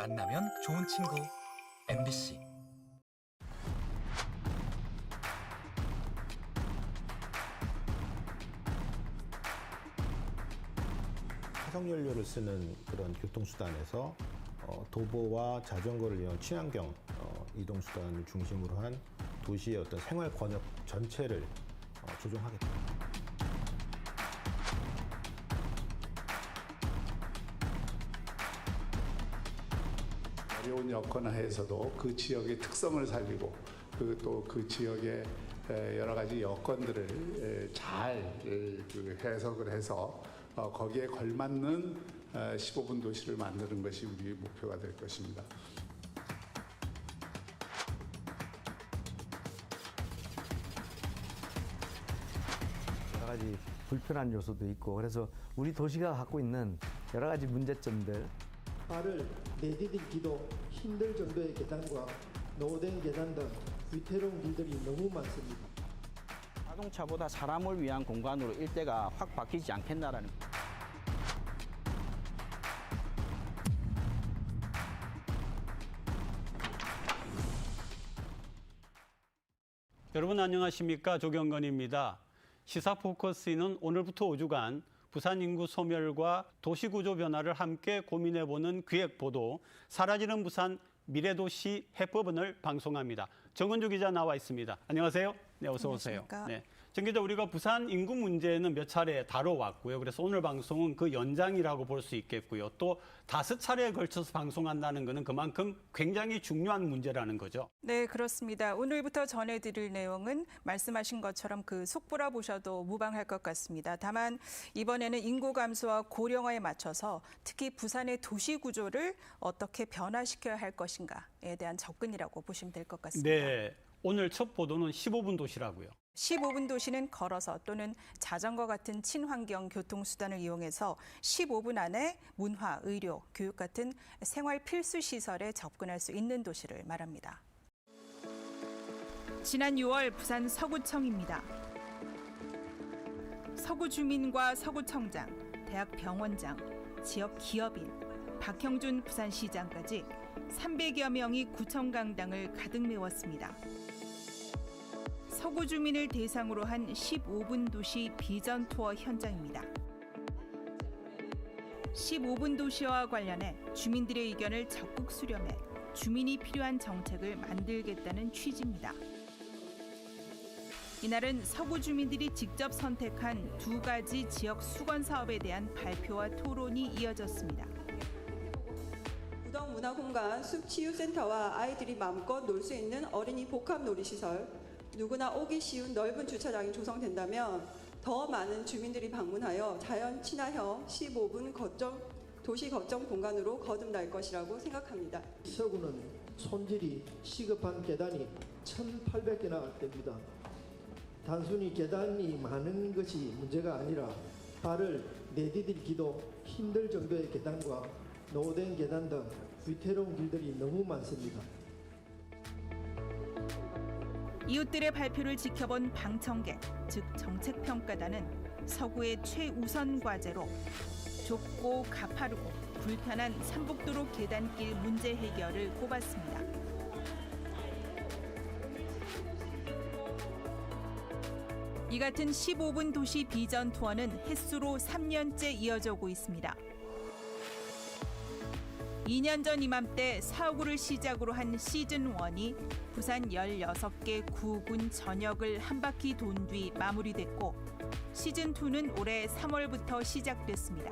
만나면 좋은 친구 MBC. 화석연료를 쓰는 그런 교통수단에서 도보와 자전거를 이용한 친환경 이동수단을 중심으로 한 도시의 어떤 생활 권역 전체를 조정하겠다. 어려운 여건 하에서도 그 지역의 특성을 살리고 또 그 지역의 여러 가지 여건들을 잘 해석을 해서 거기에 걸맞는 15분 도시를 만드는 것이 우리 목표가 될 것입니다. 여러 가지 불편한 요소도 있고 그래서 우리 도시가 갖고 있는 여러 가지 문제점들 발을 내디딜기도 힘들 정도의 계단과 노후된 계단 등 위태로운 길들이 너무 많습니다. 자동차보다 사람을 위한 공간으로 일대가 확 바뀌지 않겠나라는. 여러분 안녕하십니까? 조경건입니다. 시사 포커스는 오늘부터 5주간 부산 인구 소멸과 도시구조 변화를 함께 고민해보는 기획보도 사라지는 부산 미래도시 해법은을 방송합니다. 정은주 기자 나와 있습니다. 안녕하세요. 네, 어서 오세요. 네. 정 기자, 우리가 부산 인구 문제는 몇 차례 다뤄왔고요. 그래서 오늘 방송은 그 연장이라고 볼 수 있겠고요. 또 5차례에 걸쳐서 방송한다는 것은 그만큼 굉장히 중요한 문제라는 거죠. 네, 그렇습니다. 오늘부터 전해드릴 내용은 말씀하신 것처럼 그 속보라 보셔도 무방할 것 같습니다. 다만 이번에는 인구 감소와 고령화에 맞춰서 특히 부산의 도시 구조를 어떻게 변화시켜야 할 것인가에 대한 접근이라고 보시면 될 것 같습니다. 네, 오늘 첫 보도는 15분 도시라고요. 15분 도시는 걸어서 또는 자전거 같은 친환경 교통수단을 이용해서 15분 안에 문화, 의료, 교육 같은 생활 필수 시설에 접근할 수 있는 도시를 말합니다. 지난 6월 부산 서구청입니다. 서구 주민과 서구청장, 대학 병원장, 지역 기업인, 박형준 부산시장까지 300여 명이 구청 강당을 가득 메웠습니다. 서구 주민을 대상으로 한 15분 도시 비전 투어 현장입니다. 15분 도시와 관련해 주민들의 의견을 적극 수렴해 주민이 필요한 정책을 만들겠다는 취지입니다. 이날은 서구 주민들이 직접 선택한 2가지 지역 수건 사업에 대한 발표와 토론이 이어졌습니다. 구덕 문화공간 숲치유센터와 아이들이 마음껏 놀 수 있는 어린이 복합 놀이시설, 누구나 오기 쉬운 넓은 주차장이 조성된다면 더 많은 주민들이 방문하여 자연 친화형 15분 도시 거점 공간으로 거듭날 것이라고 생각합니다. 서구는 손질이 시급한 계단이 1,800개나 됩니다. 단순히 계단이 많은 것이 문제가 아니라 발을 내디딜기도 힘들 정도의 계단과 노후된 계단 등 위태로운 길들이 너무 많습니다. 이웃들의 발표를 지켜본 방청객, 즉 정책평가단은 서구의 최우선 과제로 좁고 가파르고 불편한 삼복도로 계단길 문제 해결을 꼽았습니다. 이 같은 15분 도시 비전 투어는 횟수로 3년째 이어져오고 있습니다. 2년 전 이맘때 사구를 시작으로 한 시즌1이 부산 16개 구군 전역을 한 바퀴 돈 뒤 마무리됐고 시즌2는 올해 3월부터 시작됐습니다.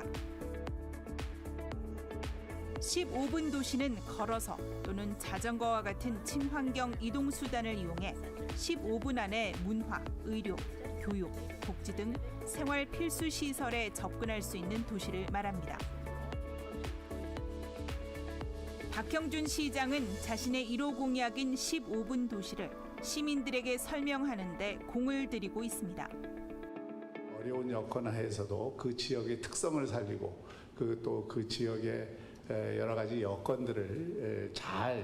15분 도시는 걸어서 또는 자전거와 같은 친환경 이동수단을 이용해 15분 안에 문화, 의료, 교육, 복지 등 생활 필수 시설에 접근할 수 있는 도시를 말합니다. 박형준 시장은 자신의 1호 공약인 15분 도시를 시민들에게 설명하는 데 공을 들이고 있습니다. 어려운 여건 하에서도 그 지역의 특성을 살리고 또 그 지역의 여러 가지 여건들을 잘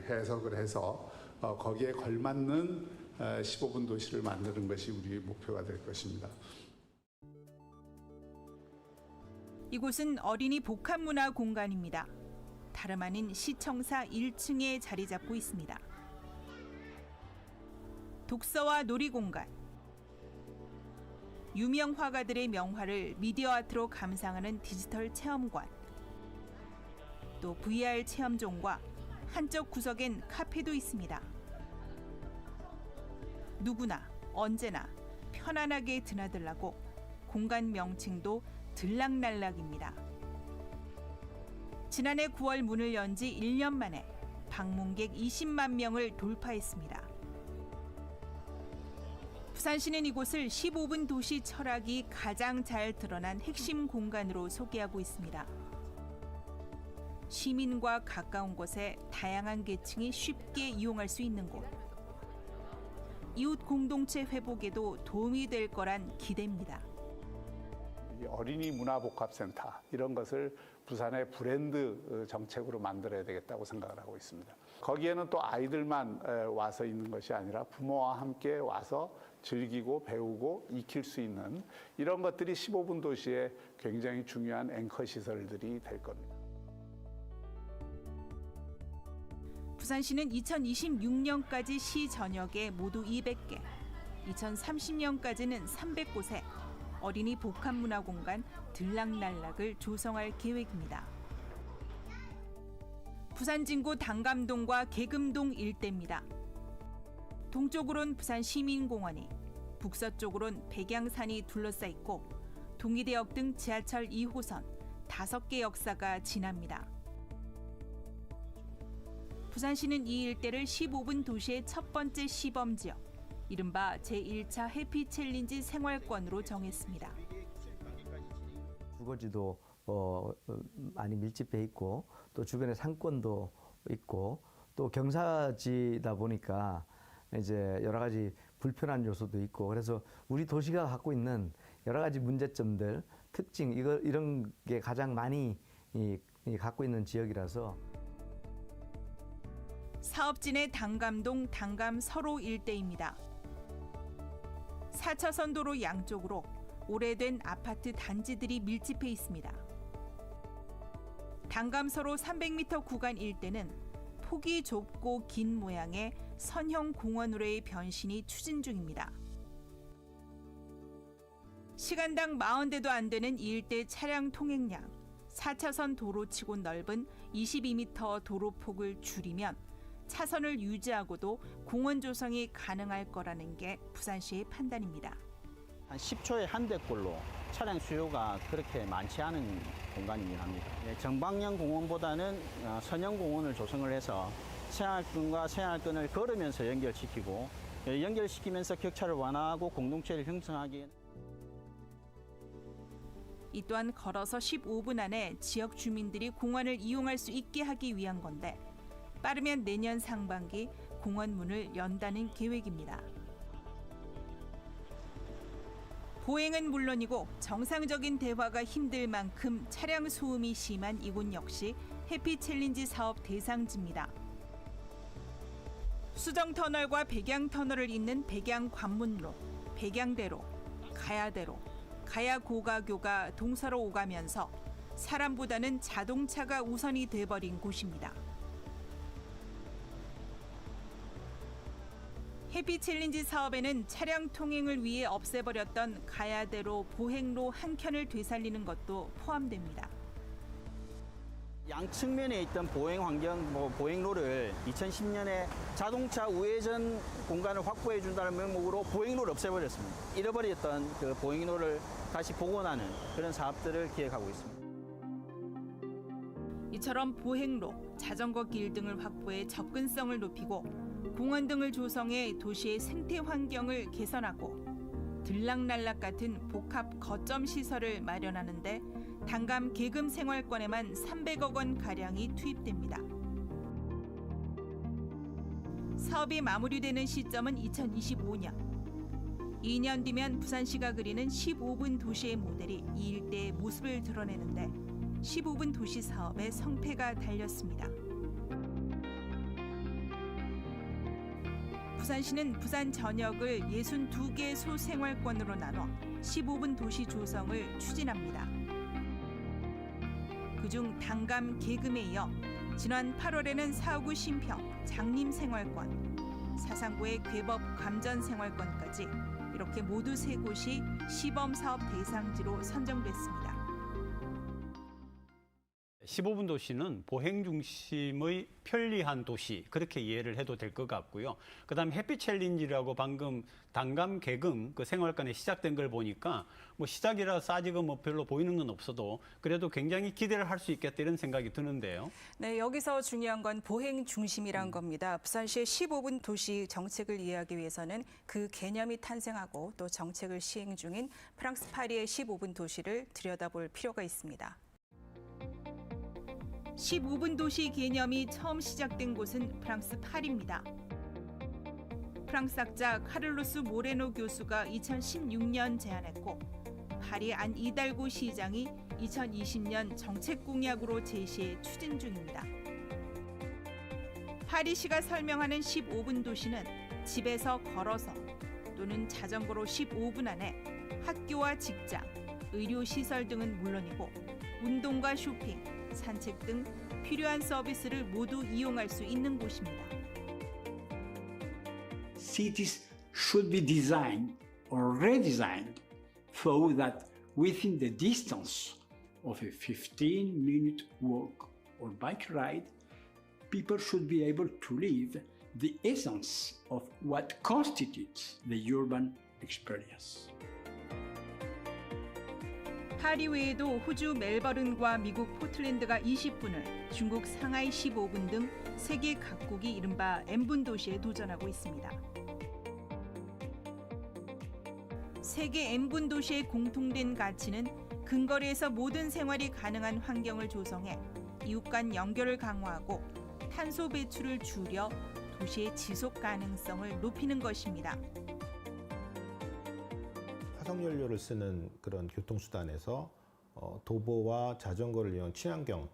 해석을 해서 거기에 걸맞는 15분 도시를 만드는 것이 우리 목표가 될 것입니다. 이곳은 어린이 복합문화 공간입니다. 다름 아닌 시청사 1층에 자리 잡고 있습니다. 독서와 놀이공간, 유명 화가들의 명화를 미디어 아트로 감상하는 디지털 체험관, 또 VR 체험존과 한쪽 구석엔 카페도 있습니다. 누구나 언제나 편안하게 드나들라고 공간 명칭도 들락날락입니다. 지난해 9월 문을 연 지 1년 만에 방문객 20만 명을 돌파했습니다. 부산시는 이곳을 15분 도시 철학이 가장 잘 드러난 핵심 공간으로 소개하고 있습니다. 시민과 가까운 곳에 다양한 계층이 쉽게 이용할 수 있는 곳. 이웃 공동체 회복에도 도움이 될 거란 기대입니다. 이 어린이 문화복합센터 이런 것을 부산의 브랜드 정책으로 만들어야 되겠다고 생각을 하고 있습니다. 거기에는 또 아이들만 와서 있는 것이 아니라 부모와 함께 와서 즐기고 배우고 익힐 수 있는 이런 것들이 15분 도시의 굉장히 중요한 앵커 시설들이 될 겁니다. 부산시는 2026년까지 시 전역에 모두 200개, 2030년까지는 300곳에 어린이 복합문화공간 들락날락을 조성할 계획입니다. 부산 진구 당감동과 계금동 일대입니다. 동쪽으론 부산 시민공원이, 북서쪽으론 백양산이 둘러싸 있고 동의대역 등 지하철 2호선 5개 역사가 지납니다. 부산시는 이 일대를 15분 도시의 첫 번째 시범지역, 이른바 제1차 해피챌린지 생활권으로 정했습니다. 주거지도 많이 밀집해 있고 또 주변에 상권도 있고 또 경사지다 보니까 이제 여러 가지 불편한 요소도 있고 그래서 우리 도시가 갖고 있는 여러 가지 문제점들, 특징 이런 게 가장 많이 갖고 있는 지역이라서 사업진의 당감동 당감서로 일대입니다. 4차선 도로 양쪽으로 오래된 아파트 단지들이 밀집해 있습니다. 당감서로 300m 구간 일대는 폭이 좁고 긴 모양의 선형 공원으로의 변신이 추진 중입니다. 시간당 40대도 안 되는 이 일대 차량 통행량, 4차선 도로치고 넓은 22m 도로폭을 줄이면 차선을 유지하고도 공원 조성이 가능할 거라는 게 부산시의 판단입니다. 한 10초에 한 대꼴로 차량 수요가 그렇게 많지 않은 공간이긴 합니다. 정방향 공원보다는 선형 공원을 조성을 해서 생활권과 생활권을 걸으면서 연결시키고 연결시키면서 격차를 완화하고 공동체를 형성하기에는 이 또한 걸어서 15분 안에 지역 주민들이 공원을 이용할 수 있게 하기 위한 건데 빠르면 내년 상반기 공원 문을 연다는 계획입니다. 보행은 물론이고 정상적인 대화가 힘들 만큼 차량 소음이 심한 이곳 역시 해피챌린지 사업 대상지입니다. 수정터널과 백양터널을 잇는 백양관문로, 백양대로, 가야대로, 가야고가교가 동서로 오가면서 사람보다는 자동차가 우선이 돼버린 곳입니다. 해피챌린지 사업에는 차량 통행을 위해 없애버렸던 가야대로 보행로 한 켠을 되살리는 것도 포함됩니다. 양측면에 있던 보행 환경, 보행로를 2010년에 자동차 우회전 공간을 확보해 준다는 명목으로 보행로를 없애버렸습니다. 잃어버렸던 그 보행로를 다시 복원하는 그런 사업들을 기획하고 있습니다. 이처럼 보행로, 자전거 길 등을 확보해 접근성을 높이고 공원 등을 조성해 도시의 생태 환경을 개선하고 들락날락 같은 복합 거점 시설을 마련하는데 당감 계금 생활권에만 300억 원 가량이 투입됩니다. 사업이 마무리되는 시점은 2025년. 2년 뒤면 부산시가 그리는 15분 도시의 모델이 이 일대의 모습을 드러내는데 15분 도시 사업의 성패가 달렸습니다. 부산시는 부산 전역을 62개 소생활권으로 나눠 15분 도시 조성을 추진합니다. 그중 당감 계금에 이어 지난 8월에는 4.59 신평, 장림생활권, 사상구의 괴법 감전생활권까지 이렇게 모두 3곳이 시범사업 대상지로 선정됐습니다. 15분 도시는 보행 중심의 편리한 도시, 그렇게 이해를 해도 될 것 같고요. 그다음 햇빛 챌린지라고 방금 단감 개금 그 생활관에 시작된 걸 보니까 뭐 시작이라서 아직은 뭐 별로 보이는 건 없어도 그래도 굉장히 기대를 할 수 있겠다 이런 생각이 드는데요. 네, 여기서 중요한 건 보행 중심이란 겁니다. 부산시의 15분 도시 정책을 이해하기 위해서는 그 개념이 탄생하고 또 정책을 시행 중인 프랑스 파리의 15분 도시를 들여다볼 필요가 있습니다. 15분 도시 개념이 처음 시작된 곳은 프랑스 파리입니다. 프랑스 학자 카를로스 모레노 교수가 2016년 제안했고 파리 안 이달고 시장이 2020년 정책 공약으로 제시해 추진 중입니다. 파리시가 설명하는 15분 도시는 집에서 걸어서 또는 자전거로 15분 안에 학교와 직장, 의료시설 등은 물론이고 운동과 쇼핑, 산책 등 필요한 서비스를 모두 이용할 수 있는 곳입니다. Cities should be designed or redesigned so that within the distance of a 15-minute walk or bike ride, people should be able to live the essence of what constitutes the urban experience. 파리 외에도 호주 멜버른과 미국 포틀랜드가 20분을, 중국 상하이 15분 등 세계 각국이 이른바 N분 도시에 도전하고 있습니다. 세계 N분 도시의 공통된 가치는 근거리에서 모든 생활이 가능한 환경을 조성해 이웃 간 연결을 강화하고 탄소 배출을 줄여 도시의 지속 가능성을 높이는 것입니다. 화석연료를 쓰는 그런 교통수단에서 도보와 자전거를 이용 친환경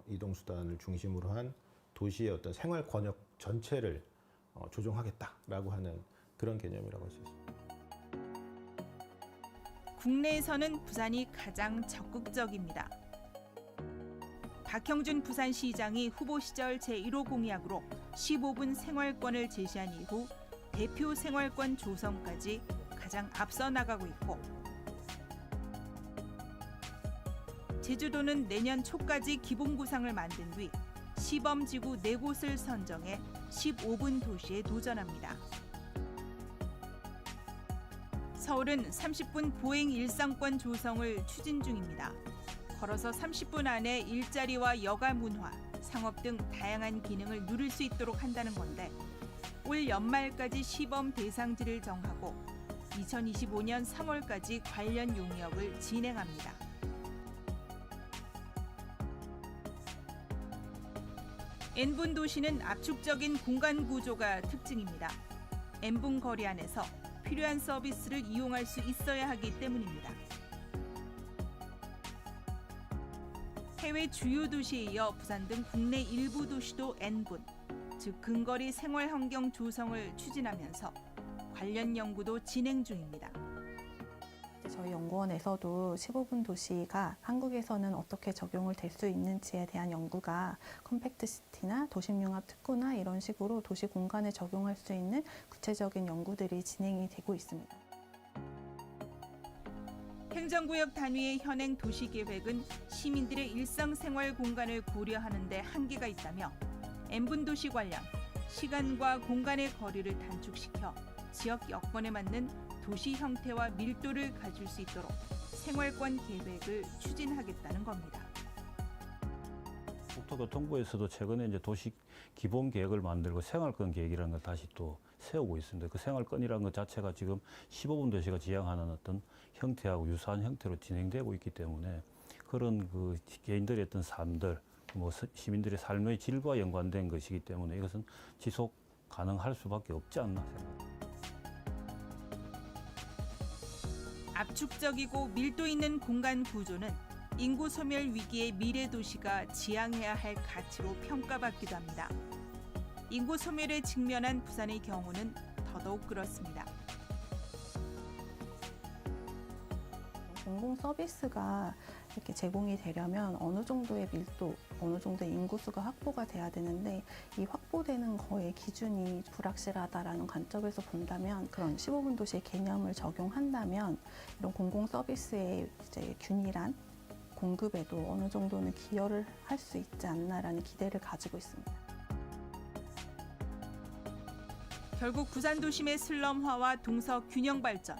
이동수단을 중심으로 한 도시의 어떤 생활 권역 전체를 조정하겠다라고 하는 그런 개념이라고 할 수 있습니다. 국내에서는 부산이 가장 적극적입니다. 박형준 부산시장이 후보 시절 제1호 공약으로 15분 생활권을 제시한 이후 대표 생활권 조성까지 가장 앞서 나가고 있고 제주도는 내년 초까지 기본 구상을 만든 뒤 시범지구 4곳을 선정해 15분 도시에 도전합니다. 서울은 30분 보행 일상권 조성을 추진 중입니다. 걸어서 30분 안에 일자리와 여가 문화, 상업 등 다양한 기능을 누릴 수 있도록 한다는 건데 올 연말까지 시범 대상지를 정하고 2025년 3월까지 관련 용역을 진행합니다. N분 도시는 압축적인 공간 구조가 특징입니다. N분 거리 안에서 필요한 서비스를 이용할 수 있어야 하기 때문입니다. 해외 주요 도시에 이어 부산 등 국내 일부 도시도 N분, 즉 근거리 생활 환경 조성을 추진하면서 관련 연구도 진행 중입니다. 저희 연구원에서도 15분 도시가 한국에서는 어떻게 적용을 될 수 있는지에 대한 연구가 컴팩트 시티나 도심융합 특구나 이런 식으로 도시 공간에 적용할 수 있는 구체적인 연구들이 진행이 되고 있습니다. 행정구역 단위의 현행 도시계획은 시민들의 일상생활 공간을 고려하는 데 한계가 있다며 N분 도시 관련 시간과 공간의 거리를 단축시켜 지역 여건에 맞는 도시 형태와 밀도를 가질 수 있도록 생활권 계획을 추진하겠다는 겁니다. 국토교통부에서도 최근에 이제 도시 기본 계획을 만들고 생활권 계획이라는 걸 다시 또 세우고 있습니다. 그 생활권이라는 것 자체가 지금 15분 도시가 지향하는 어떤 형태하고 유사한 형태로 진행되고 있기 때문에 그런 그 개인들의 어떤 삶들, 뭐 시민들의 삶의 질과 연관된 것이기 때문에 이것은 지속 가능할 수밖에 없지 않나 생각합니다. 압축적이고 밀도 있는 공간 구조는 인구 소멸 위기의 미래 도시가 지향해야 할 가치로 평가받기도 합니다. 인구 소멸에 직면한 부산의 경우는 더더욱 그렇습니다. 공공 서비스가 이렇게 제공이 되려면 어느 정도의 밀도, 어느 정도의 인구수가 확보가 돼야 되는데 이 확보되는 거의 기준이 불확실하다라는 관점에서 본다면 그런 15분 도시의 개념을 적용한다면 이런 공공 서비스의 이제 균일한 공급에도 어느 정도는 기여를 할 수 있지 않나라는 기대를 가지고 있습니다. 결국 부산 도심의 슬럼화와 동서 균형 발전,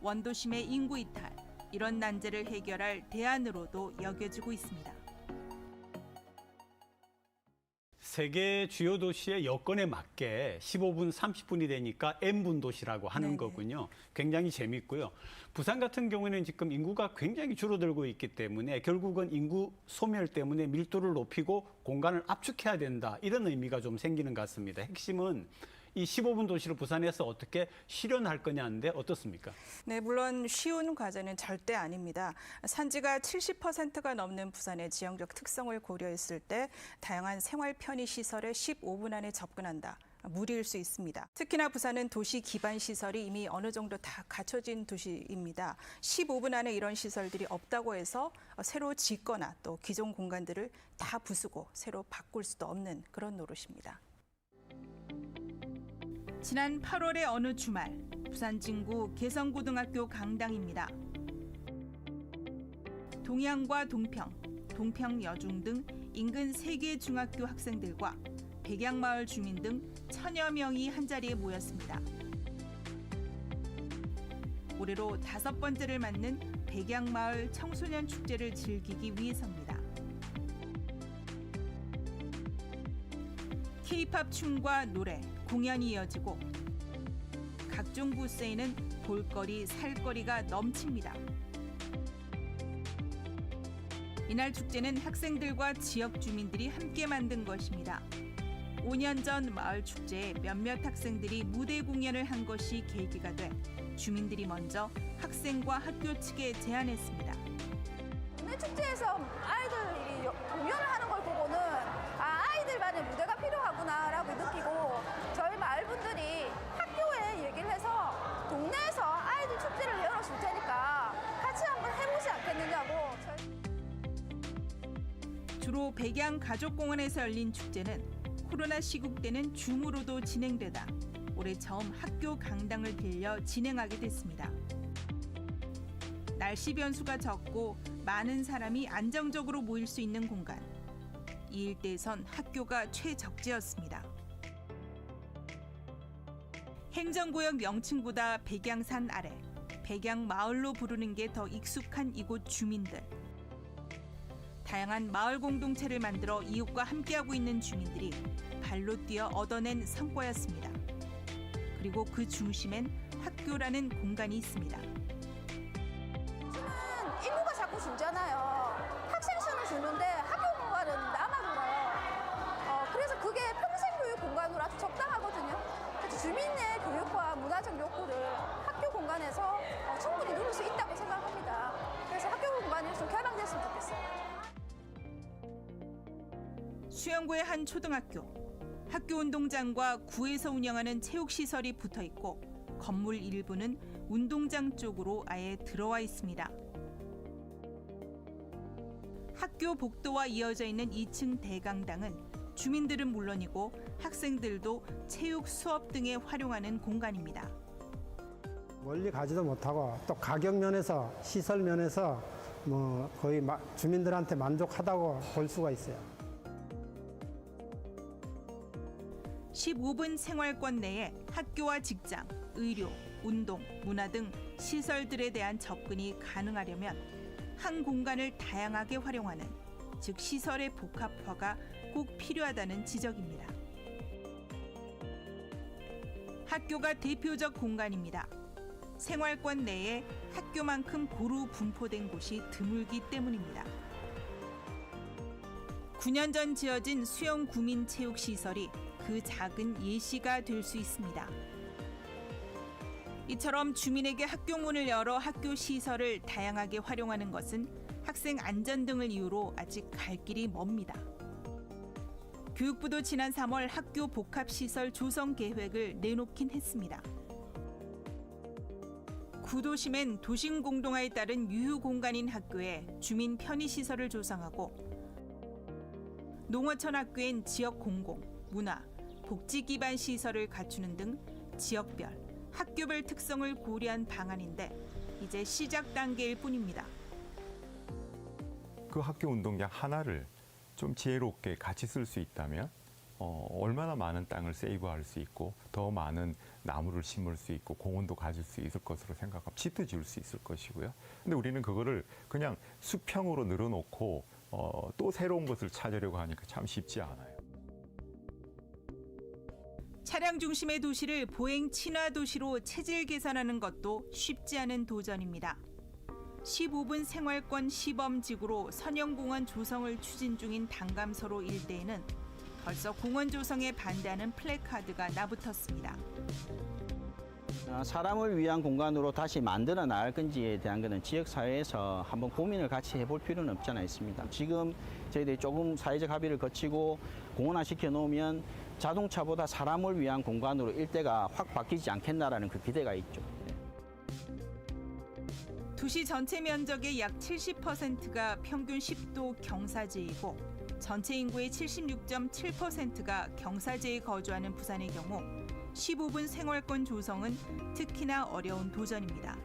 원도심의 인구 이탈, 이런 난제를 해결할 대안으로도 여겨지고 있습니다. 세계 주요 도시의 여건에 맞게 15분, 30분이 되니까 N분 도시라고 하는 네네. 거군요. 굉장히 재밌고요. 부산 같은 경우에는 지금 인구가 굉장히 줄어들고 있기 때문에 결국은 인구 소멸 때문에 밀도를 높이고 공간을 압축해야 된다. 이런 의미가 좀 생기는 것 같습니다. 핵심은 이 15분 도시를 부산에서 어떻게 실현할 거냐인데 어떻습니까? 네, 물론 쉬운 과제는 절대 아닙니다. 산지가 70%가 넘는 부산의 지형적 특성을 고려했을 때 다양한 생활 편의 시설에 15분 안에 접근한다. 무리일 수 있습니다. 특히나 부산은 도시 기반 시설이 이미 어느 정도 다 갖춰진 도시입니다. 15분 안에 이런 시설들이 없다고 해서 새로 짓거나 또 기존 공간들을 다 부수고 새로 바꿀 수도 없는 그런 노릇입니다. 지난 8월의 어느 주말, 부산 진구 개성고등학교 강당입니다. 동양과 동평, 동평여중 등 인근 3개 중학교 학생들과 백양마을 주민 등 1000여 명이 한자리에 모였습니다. 올해로 5번째를 맞는 백양마을 청소년 축제를 즐기기 위해서입니다. K-팝 춤과 노래, 공연이 이어지고 각종 부스에는 볼거리, 살거리가 넘칩니다. 이날 축제는 학생들과 지역 주민들이 함께 만든 것입니다. 5년 전 마을 축제에 몇몇 학생들이 무대 공연을 한 것이 계기가 돼 주민들이 먼저 학생과 학교 측에 제안했습니다. 오늘 축제에서 아이들이 공연을 하는 걸 보고는 아이들만의 무대가 필요하구나라고 느끼고 저희 마을 분들이 학교에 얘기를 해서 동네에서 아이들 축제를 열어줄 테니까 같이 한번 해보지 않겠느냐고. 주로 백양 가족공원에서 열린 축제는 코로나 시국 때는 줌으로도 진행되다 올해 처음 학교 강당을 빌려 진행하게 됐습니다. 날씨 변수가 적고 많은 사람이 안정적으로 모일 수 있는 공간. 이 일대에선 학교가 최적지였습니다. 행정구역 명칭보다 백양산 아래, 백양마을로 부르는 게 더 익숙한 이곳 주민들. 다양한 마을 공동체를 만들어 이웃과 함께하고 있는 주민들이 발로 뛰어 얻어낸 성과였습니다. 그리고 그 중심엔 학교라는 공간이 있습니다. 인구가 자꾸 줄잖아요. 학생 수는 주는데 학교 공간은 남아돌아요. 그래서 그게 평생교육 공간으로 아주 적당하거든요. 그래서 주민의 교육과 문화적 욕구를 학교 공간에서 충분히 누릴 수 있다고 생각합니다. 그래서 학교 공간이 좀 개방됐으면 좋겠어요. 수영구의 한 초등학교. 학교 운동장과 구에서 운영하는 체육시설이 붙어 있고 건물 일부는 운동장 쪽으로 아예 들어와 있습니다. 학교 복도와 이어져 있는 2층 대강당은 주민들은 물론이고 학생들도 체육 수업 등에 활용하는 공간입니다. 멀리 가지도 못하고 또 가격 면에서 시설 면에서 거의 주민들한테 만족하다고 볼 수가 있어요. 15분 생활권 내에 학교와 직장, 의료, 운동, 문화 등 시설들에 대한 접근이 가능하려면 한 공간을 다양하게 활용하는, 즉 시설의 복합화가 꼭 필요하다는 지적입니다. 학교가 대표적 공간입니다. 생활권 내에 학교만큼 고루 분포된 곳이 드물기 때문입니다. 9년 전 지어진 수영 구민 체육 시설이 그 작은 예시가 될 수 있습니다. 이처럼 주민에게 학교 문을 열어 학교 시설을 다양하게 활용하는 것은 학생 안전 등을 이유로 아직 갈 길이 멉니다. 교육부도 지난 3월 학교 복합시설 조성 계획을 내놓긴 했습니다. 구도심엔 도심 공동화에 따른 유휴 공간인 학교에 주민 편의시설을 조성하고 농어촌 학교엔 지역 공공, 문화, 복지 기반 시설을 갖추는 등 지역별, 학교별 특성을 고려한 방안인데 이제 시작 단계일 뿐입니다. 그 학교 운동장 하나를 좀 지혜롭게 같이 쓸 수 있다면 얼마나 많은 땅을 세이브할 수 있고 더 많은 나무를 심을 수 있고 공원도 가질 수 있을 것으로 생각하고 집도 지을 수 있을 것이고요. 근데 우리는 그거를 그냥 수평으로 늘어놓고 또 새로운 것을 찾으려고 하니까 참 쉽지 않아요. 차량 중심의 도시를 보행 친화 도시로 체질 개선하는 것도 쉽지 않은 도전입니다. 15분 생활권 시범지구로 선형공원 조성을 추진 중인 단감서로 일대에는 벌써 공원 조성에 반대하는 플래카드가 나붙었습니다. 사람을 위한 공간으로 다시 만들어 나갈 건지에 대한 것은 지역사회에서 한번 고민을 같이 해볼 필요는 없지 않아 있습니다. 지금 저희들이 조금 사회적 합의를 거치고 공원화시켜 놓으면 자동차보다 사람을 위한 공간으로 일대가 확 바뀌지 않겠나라는 그 기대가 있죠. 도시 전체 면적의 약 70%가 평균 10도 경사지이고 전체 인구의 76.7%가 경사지에 거주하는 부산의 경우 15분 생활권 조성은 특히나 어려운 도전입니다.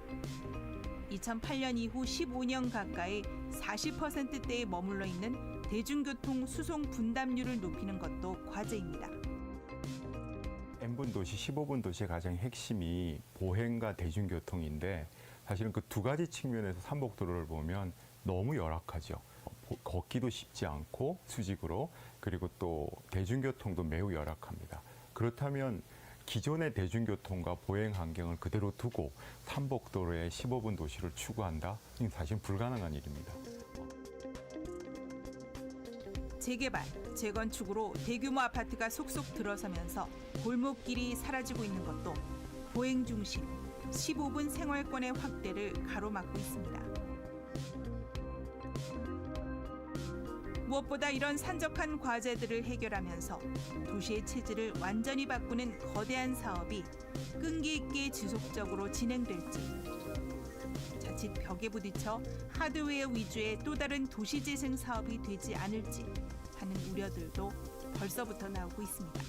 2008년 이후 15년 가까이 40%대에 머물러 있는 대중교통 수송 분담률을 높이는 것도 과제입니다. N분 도시, 15분 도시의 가장 핵심이 보행과 대중교통인데 사실은 그 두 가지 측면에서 삼복도로를 보면 너무 열악하죠. 걷기도 쉽지 않고 수직으로, 그리고 또 대중교통도 매우 열악합니다. 그렇다면 기존의 대중교통과 보행 환경을 그대로 두고 삼복도로의 15분 도시를 추구한다? 이건 사실 불가능한 일입니다. 재개발, 재건축으로 대규모 아파트가 속속 들어서면서 골목길이 사라지고 있는 것도 보행 중심, 15분 생활권의 확대를 가로막고 있습니다. 무엇보다 이런 산적한 과제들을 해결하면서 도시의 체질을 완전히 바꾸는 거대한 사업이 끈기 있게 지속적으로 진행될지, 자칫 벽에 부딪혀 하드웨어 위주의 또 다른 도시재생 사업이 되지 않을지 하는 우려들도 벌써부터 나오고 있습니다.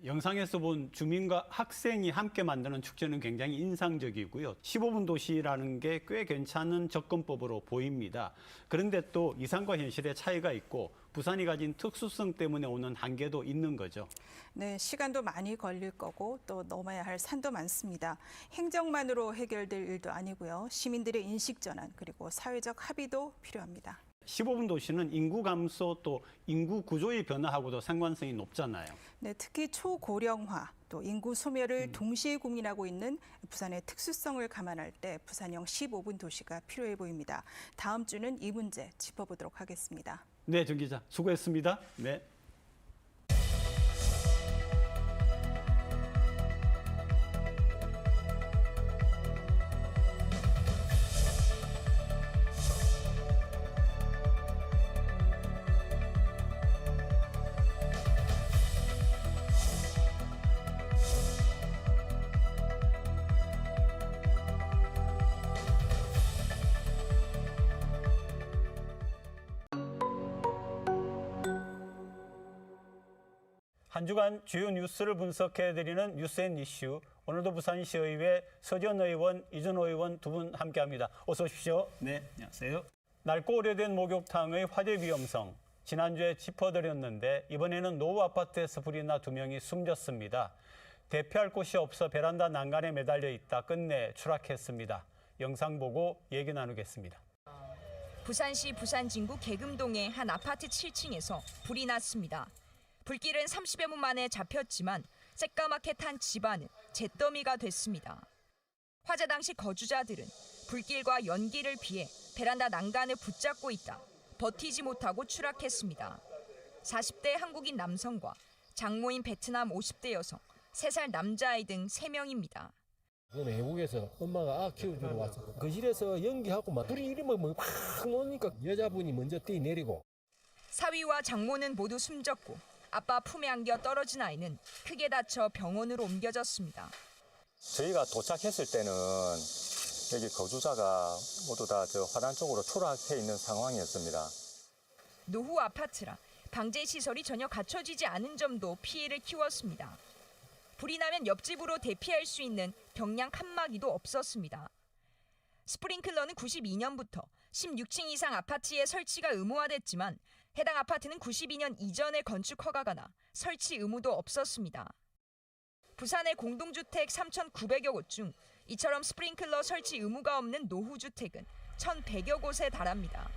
영상에서 본 주민과 학생이 함께 만드는 축제는 굉장히 인상적이고요. 15분 도시라는 게 꽤 괜찮은 접근법으로 보입니다. 그런데 또 이상과 현실의 차이가 있고 부산이 가진 특수성 때문에 오는 한계도 있는 거죠. 네, 시간도 많이 걸릴 거고 또 넘어야 할 산도 많습니다. 행정만으로 해결될 일도 아니고요. 시민들의 인식 전환 그리고 사회적 합의도 필요합니다. 15분 도시는 인구 감소 또 인구 구조의 변화하고도 상관성이 높잖아요. 네, 특히 초고령화 또 인구 소멸을 동시에 고민하고 있는 부산의 특수성을 감안할 때 부산형 15분 도시가 필요해 보입니다. 다음 주는 이 문제 짚어보도록 하겠습니다. 네, 정 기자 수고했습니다. 네. 한 주간 주요 뉴스를 분석해드리는 뉴스앤이슈. 오늘도 부산시의회 서지현 의원, 이준호 의원 두 분 함께합니다. 어서 오십시오. 네, 안녕하세요. 낡고 오래된 목욕탕의 화재 위험성. 지난주에 짚어드렸는데 이번에는 노후 아파트에서 불이 나 2명이 숨졌습니다. 대피할 곳이 없어 베란다 난간에 매달려 있다 끝내 추락했습니다. 영상 보고 얘기 나누겠습니다. 부산시 부산진구 계금동의 한 아파트 7층에서 불이 났습니다. 불길은 30여 분 만에 잡혔지만 새까맣게 탄 집안은 잿더미가 됐습니다. 화재 당시 거주자들은 불길과 연기를 피해 베란다 난간을 붙잡고 있다 버티지 못하고 추락했습니다. 40대 한국인 남성과 장모인 베트남 50대 여성, 3살 남자아이 등 3명입니다. 저는 외국에서 엄마가 아 키워주러 왔어. 거실에서 연기하고 막 불이 이러면 확 오니까 여자분이 먼저 뛰내리고. 사위와 장모는 모두 숨졌고 아빠 품에 안겨 떨어진 아이는 크게 다쳐 병원으로 옮겨졌습니다. 저희가 도착했을 때는 여기 거주자가 모두 다 저 화단 쪽으로 초락해 있는 상황이었습니다. 노후 아파트라 방제 시설이 전혀 갖춰지지 않은 점도 피해를 키웠습니다. 불이 나면 옆집으로 대피할 수 있는 경량 칸막이도 없었습니다. 스프링클러는 92년부터 16층 이상 아파트에 설치가 의무화됐지만 해당 아파트는 92년 이전에 건축 허가가 나 설치 의무도 없었습니다. 부산의 공동주택 3,900여 곳 중 이처럼 스프링클러 설치 의무가 없는 노후주택은 1,100여 곳에 달합니다.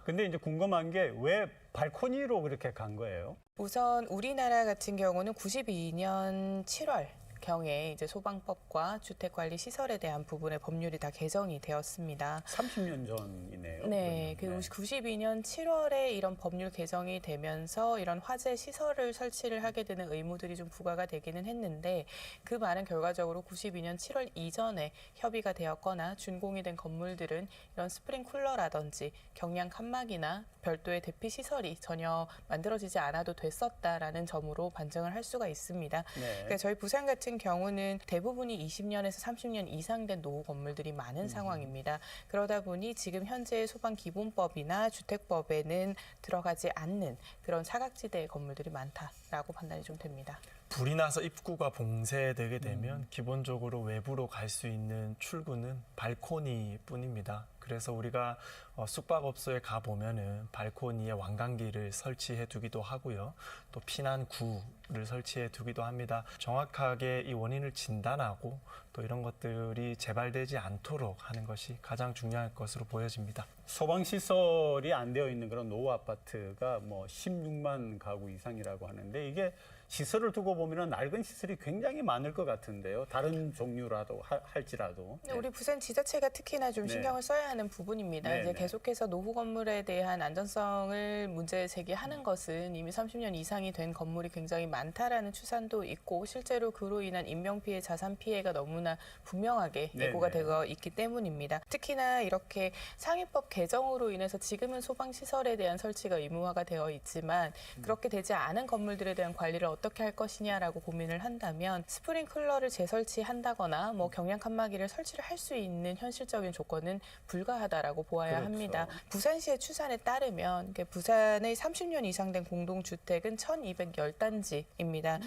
근데 이제 궁금한 게 왜 발코니로 그렇게 간 거예요? 우선 우리나라 같은 경우는 92년 7월 경에 이제 소방법과 주택관리시설에 대한 부분의 법률이 다 개정이 되었습니다. 30년 전이네요. 네, 그 92년 7월에 이런 법률 개정이 되면서 이런 화재 시설을 설치를 하게 되는 의무들이 좀 부과가 되기는 했는데 그 말은 결과적으로 92년 7월 이전에 협의가 되었거나 준공이 된 건물들은 이런 스프링쿨러라든지 경량 칸막이나 별도의 대피 시설이 전혀 만들어지지 않아도 됐었다라는 점으로 반증을 할 수가 있습니다. 네. 그러니까 저희 부산 같은 경우는 대부분이 20년에서 30년 이상 된 노후 건물들이 많은 상황입니다. 그러다 보니 지금 현재 소방기본법이나 주택법에는 들어가지 않는 그런 사각지대의 건물들이 많다라고 판단이 좀 됩니다. 불이 나서 입구가 봉쇄되게 되면 기본적으로 외부로 갈 수 있는 출구는 발코니뿐입니다. 그래서 우리가 숙박업소에 가보면은 발코니에 왕관기를 설치해 두기도 하고요. 또 피난구를 설치해 두기도 합니다. 정확하게 이 원인을 진단하고 또 이런 것들이 재발되지 않도록 하는 것이 가장 중요할 것으로 보여집니다. 소방시설이 안 되어 있는 그런 노후 아파트가 뭐 16만 가구 이상이라고 하는데 이게 시설을 두고 보면 낡은 시설이 굉장히 많을 것 같은데요. 다른 종류라도 할지라도. 네. 우리 부산 지자체가 특히나 좀 신경을 써야 하는 부분입니다. 네, 이제 네. 계속해서 노후 건물에 대한 안전성을 문제 제기하는 것은 이미 30년 이상이 된 건물이 굉장히 많다라는 추산도 있고 실제로 그로 인한 인명 피해, 자산 피해가 너무나 분명하게 예고가 되어 있기 때문입니다. 특히나 이렇게 상위법 개정으로 인해서 지금은 소방 시설에 대한 설치가 의무화가 되어 있지만 그렇게 되지 않은 건물들에 대한 관리를 어떻게 할 것이냐라고 고민을 한다면 스프링클러를 재설치한다거나 뭐 경량 칸막이를 설치를 할 수 있는 현실적인 조건은 불가하다라고 보아야 합니다. 부산시의 추산에 따르면 부산의 30년 이상 된 공동주택은 1,210단지입니다.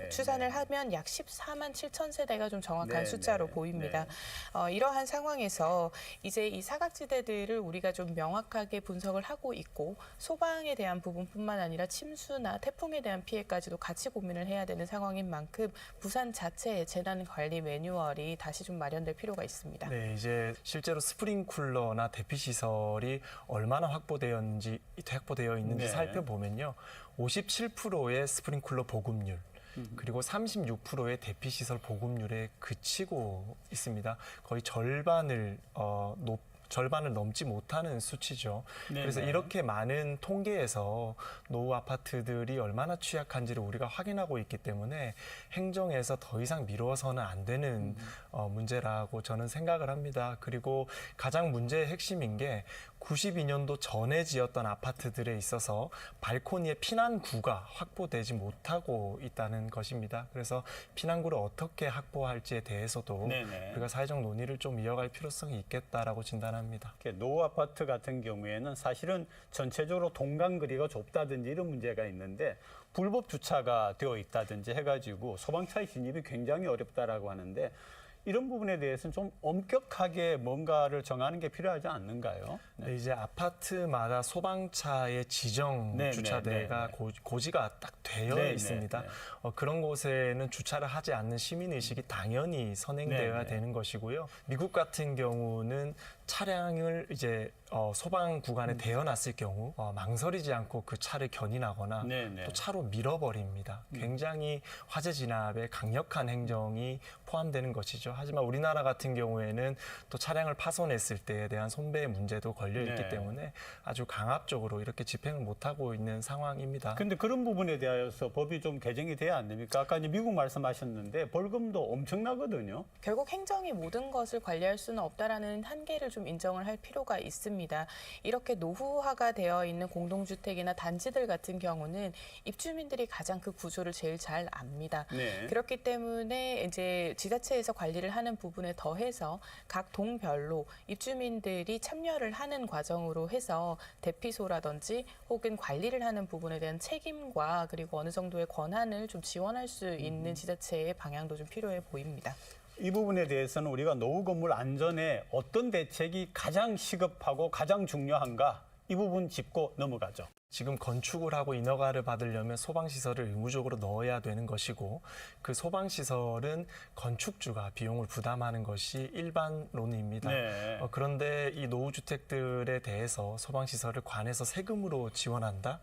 추산을 하면 약 14만 7천 세대가 좀 정확한 숫자로 보입니다. 이러한 상황에서 이제 이 사각지대들을 우리가 좀 명확하게 분석을 하고 있고 소방에 대한 부분뿐만 아니라 침수나 태풍에 대한 피해까지도 같이 고민을 해야 되는 상황인 만큼 부산 자체의 재난관리 매뉴얼이 다시 좀 마련될 필요가 있습니다. 네, 이제 실제로 스프링쿨러나 대피 시설이 얼마나 확보되어 있는지 살펴보면요. 57%의 스프링쿨러 보급률, 그리고 36%의 대피 시설 보급률에 그치고 있습니다. 거의 절반을 넘지 못하는 수치죠. 그래서 이렇게 많은 통계에서 노후 아파트들이 얼마나 취약한지를 우리가 확인하고 있기 때문에 행정에서 더 이상 미뤄서는 안 되는 문제라고 저는 생각을 합니다. 그리고 가장 문제의 핵심인 게 92년도 전에 지었던 아파트들에 있어서 발코니에 피난구가 확보되지 못하고 있다는 것입니다. 그래서 피난구를 어떻게 확보할지에 대해서도 우리가 사회적 논의를 좀 이어갈 필요성이 있겠다라고 진단합니다. 노후 아파트 같은 경우에는 사실은 전체적으로 동간거리가 좁다든지 이런 문제가 있는데 불법 주차가 되어 있다든지 해가지고 소방차의 진입이 굉장히 어렵다라고 하는데 이런 부분에 대해서는 좀 엄격하게 뭔가를 정하는 게 필요하지 않는가요? 네, 이제 아파트마다 소방차의 지정 주차대가 고지가 딱 되어 있습니다. 그런 곳에는 주차를 하지 않는 시민의식이 당연히 선행되어야 되는 것이고요. 미국 같은 경우는 차량을 이제 소방 구간에 대어놨을 경우 망설이지 않고 그 차를 견인하거나 또 차로 밀어버립니다. 굉장히 화재 진압에 강력한 행정이 포함되는 것이죠. 하지만 우리나라 같은 경우에는 또 차량을 파손했을 때에 대한 손배의 문제도 걸려있기 때문에 아주 강압적으로 이렇게 집행을 못하고 있는 상황입니다. 근데 그런 부분에 대해서 법이 좀 개정이 돼야 안 됩니까? 아까 이제 미국 말씀하셨는데 벌금도 엄청나거든요. 결국 행정이 모든 것을 관리할 수는 없다라는 한계를 좀 좀 인정을 할 필요가 있습니다. 이렇게 노후화가 되어 있는 공동주택이나 단지들 같은 경우는 입주민들이 가장 그 구조를 제일 잘 압니다. 네. 그렇기 때문에 이제 지자체에서 관리를 하는 부분에 더해서 각 동별로 입주민들이 참여를 하는 과정으로 해서 대피소라든지 혹은 관리를 하는 부분에 대한 책임과 그리고 어느 정도의 권한을 좀 지원할 수 있는 지자체의 방향도 좀 필요해 보입니다. 이 부분에 대해서는 우리가 노후 건물 안전에 어떤 대책이 가장 시급하고 가장 중요한가 이 부분 짚고 넘어가죠. 지금 건축을 하고 인허가를 받으려면 소방시설을 의무적으로 넣어야 되는 것이고 그 소방시설은 건축주가 비용을 부담하는 것이 일반론입니다. 네. 그런데 이 노후주택들에 대해서 소방시설을 관에서 세금으로 지원한다?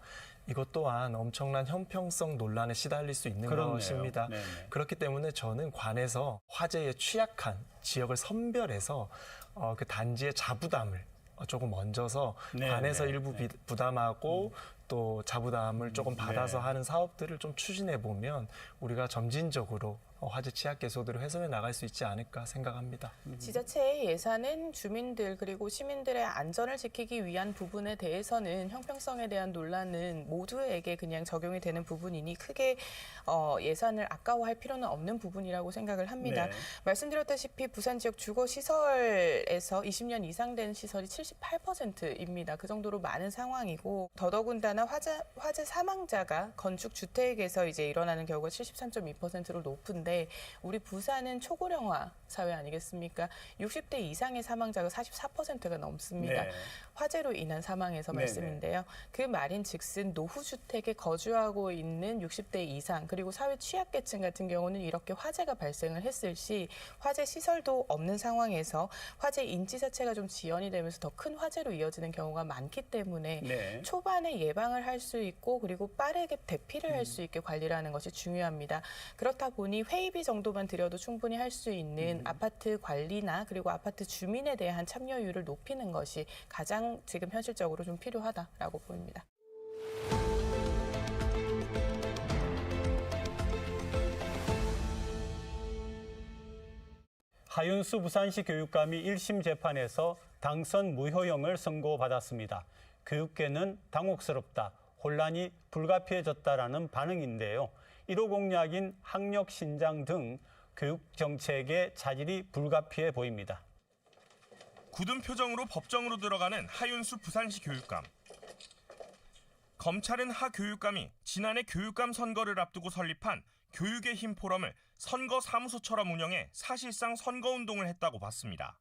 이것 또한 엄청난 형평성 논란에 시달릴 수 있는 그렇네요. 것입니다. 네네. 그렇기 때문에 저는 관에서 화재에 취약한 지역을 선별해서 그 단지의 자부담을 조금 얹어서 네, 관에서 네, 일부 네. 부담하고 또 자부담을 조금 받아서 네. 하는 사업들을 좀 추진해 보면 우리가 점진적으로 화재 취약 개소들을 해소해 나갈 수 있지 않을까 생각합니다. 지자체의 예산은 주민들 그리고 시민들의 안전을 지키기 위한 부분에 대해서는 형평성에 대한 논란은 모두에게 그냥 적용이 되는 부분이니 크게 예산을 아까워할 필요는 없는 부분이라고 생각을 합니다. 네. 말씀드렸다시피 부산 지역 주거 시설에서 20년 이상 된 시설이 78%입니다. 그 정도로 많은 상황이고 더더군다나 화재 사망자가 건축 주택에서 이제 일어나는 경우가 73.2%로 높은데 우리 부산은 초고령화 사회 아니겠습니까? 60대 이상의 사망자가 44%가 넘습니다. 네. 화재로 인한 사망에서 네네. 말씀인데요. 그 말인즉슨 노후주택에 거주하고 있는 60대 이상 그리고 사회 취약계층 같은 경우는 이렇게 화재가 발생을 했을 시 화재 시설도 없는 상황에서 화재 인지 자체가 좀 지연이 되면서 더 큰 화재로 이어지는 경우가 많기 때문에 네. 초반에 예방을 할 수 있고 그리고 빠르게 대피를 할 수 있게 관리를 하는 것이 중요합니다. 그렇다 보니 회의비 정도만 들여도 충분히 할 수 있는 아파트 관리나 그리고 아파트 주민에 대한 참여율을 높이는 것이 가장 지금 현실적으로 좀 필요하다라고 보입니다. 하윤수 부산시 교육감이 1심 재판에서 당선 무효형을 선고받았습니다. 교육계는 당혹스럽다, 혼란이 불가피해졌다라는 반응인데요. 1호 공약인 학력 신장 등 교육 정책의 차질이 불가피해 보입니다. 굳은 표정으로 법정으로 들어가는 하윤수 부산시 교육감. 검찰은 하 교육감이 지난해 교육감 선거를 앞두고 설립한 교육의 힘 포럼을 선거 사무소처럼 운영해 사실상 선거운동을 했다고 봤습니다.